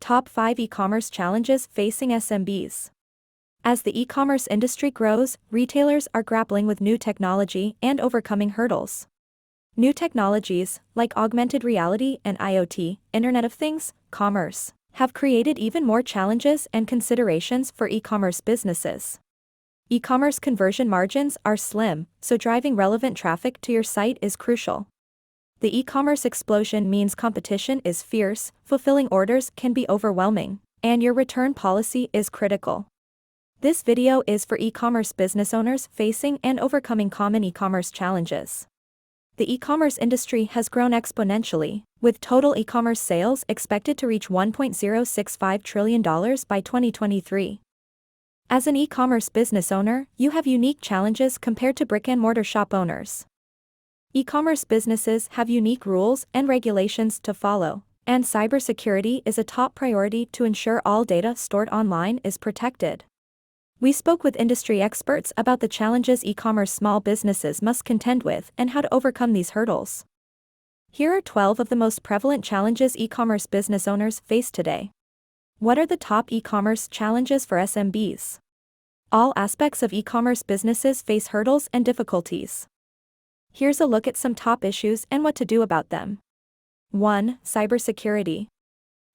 Top 5 E-commerce challenges facing SMBs. As the e-commerce industry grows, retailers are grappling with new technology and overcoming hurdles. New technologies, like augmented reality and IoT, Internet of Things, commerce, have created even more challenges and considerations for e-commerce businesses. E-commerce conversion margins are slim, so driving relevant traffic to your site is crucial. The e-commerce explosion means competition is fierce, fulfilling orders can be overwhelming, and your return policy is critical. This video is for e-commerce business owners facing and overcoming common e-commerce challenges. The e-commerce industry has grown exponentially, with total e-commerce sales expected to reach $1.065 trillion by 2023. As an e-commerce business owner, you have unique challenges compared to brick-and-mortar shop owners. E-commerce businesses have unique rules and regulations to follow, and cybersecurity is a top priority to ensure all data stored online is protected. We spoke with industry experts about the challenges e-commerce small businesses must contend with and how to overcome these hurdles. Here are 12 of the most prevalent challenges e-commerce business owners face today. What are the top e-commerce challenges for SMBs? All aspects of e-commerce businesses face hurdles and difficulties. Here's a look at some top issues and what to do about them. 1. Cybersecurity.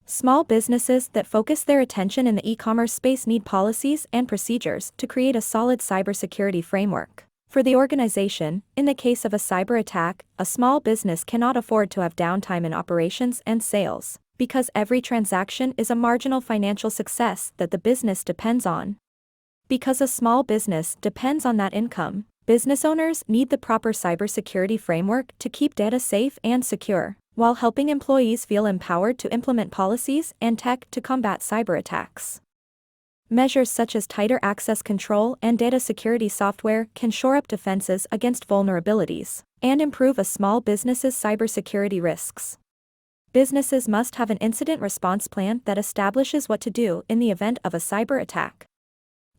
Small businesses that focus their attention in the e-commerce space need policies and procedures to create a solid cybersecurity framework. For the organization, in the case of a cyber attack, a small business cannot afford to have downtime in operations and sales, because every transaction is a marginal financial success that the business depends on. Because a small business depends on that income, business owners need the proper cybersecurity framework to keep data safe and secure, while helping employees feel empowered to implement policies and tech to combat cyber attacks. Measures such as tighter access control and data security software can shore up defenses against vulnerabilities and improve a small business's cybersecurity risks. Businesses must have an incident response plan that establishes what to do in the event of a cyber attack.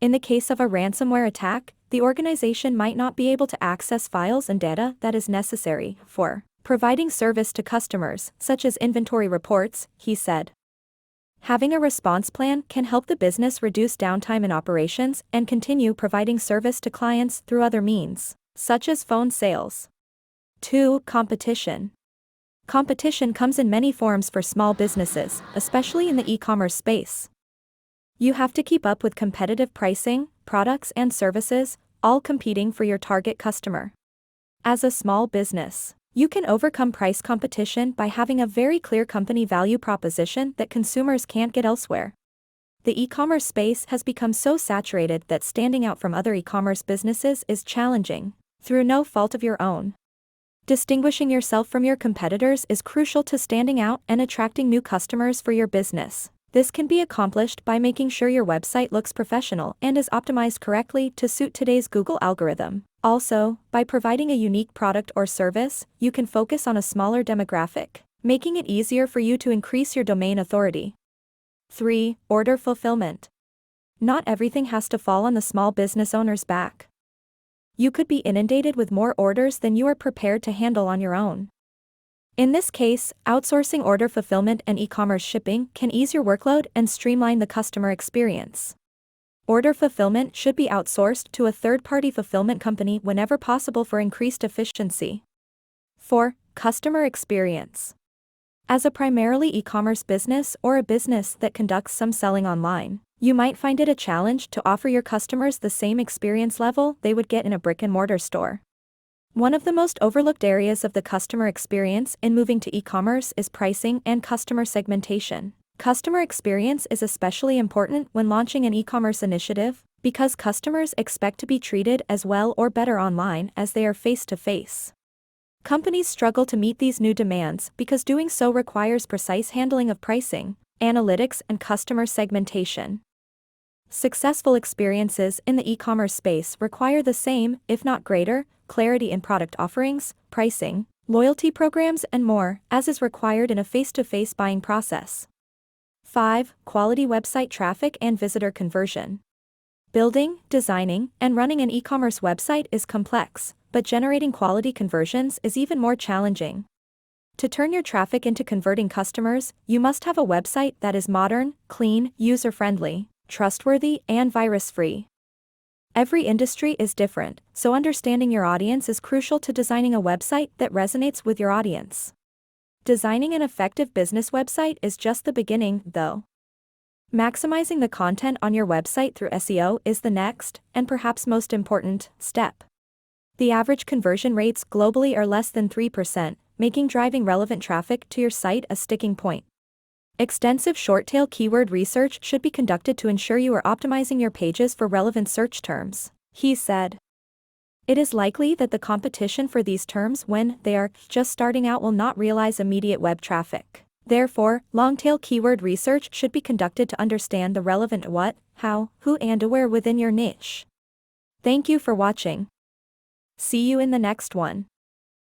In the case of a ransomware attack, the organization might not be able to access files and data that is necessary for providing service to customers, such as inventory reports, he said. Having a response plan can help the business reduce downtime in operations and continue providing service to clients through other means, such as phone sales. 2. Competition. Competition comes in many forms for small businesses, especially in the e-commerce space. You have to keep up with competitive pricing, products and services, all competing for your target customer. As a small business, you can overcome price competition by having a very clear company value proposition that consumers can't get elsewhere. The e-commerce space has become so saturated that standing out from other e-commerce businesses is challenging, through no fault of your own. Distinguishing yourself from your competitors is crucial to standing out and attracting new customers for your business. This can be accomplished by making sure your website looks professional and is optimized correctly to suit today's Google algorithm. Also, by providing a unique product or service, you can focus on a smaller demographic, making it easier for you to increase your domain authority. 3. Order fulfillment. Not everything has to fall on the small business owner's back. You could be inundated with more orders than you are prepared to handle on your own. In this case, outsourcing order fulfillment and e-commerce shipping can ease your workload and streamline the customer experience. Order fulfillment should be outsourced to a third-party fulfillment company whenever possible for increased efficiency. 4. Customer experience. As a primarily e-commerce business or a business that conducts some selling online, you might find it a challenge to offer your customers the same experience level they would get in a brick-and-mortar store. One of the most overlooked areas of the customer experience in moving to e-commerce is pricing and customer segmentation. Customer experience is especially important when launching an e-commerce initiative, because customers expect to be treated as well or better online as they are face-to-face. Companies struggle to meet these new demands because doing so requires precise handling of pricing, analytics, and customer segmentation. Successful experiences in the e-commerce space require the same, if not greater, clarity in product offerings, pricing, loyalty programs, and more, as is required in a face-to-face buying process. 5. Quality website traffic and visitor conversion. Building, designing, and running an e-commerce website is complex, but generating quality conversions is even more challenging. To turn your traffic into converting customers, you must have a website that is modern, clean, user-friendly, trustworthy, and virus-free. Every industry is different, so understanding your audience is crucial to designing a website that resonates with your audience. Designing an effective business website is just the beginning, though. Maximizing the content on your website through SEO is the next, and perhaps most important, step. The average conversion rates globally are less than 3%, making driving relevant traffic to your site a sticking point. Extensive short-tail keyword research should be conducted to ensure you are optimizing your pages for relevant search terms, he said. It is likely that the competition for these terms when they are just starting out will not realize immediate web traffic. Therefore, long-tail keyword research should be conducted to understand the relevant what, how, who and where within your niche. Thank you for watching. See you in the next one.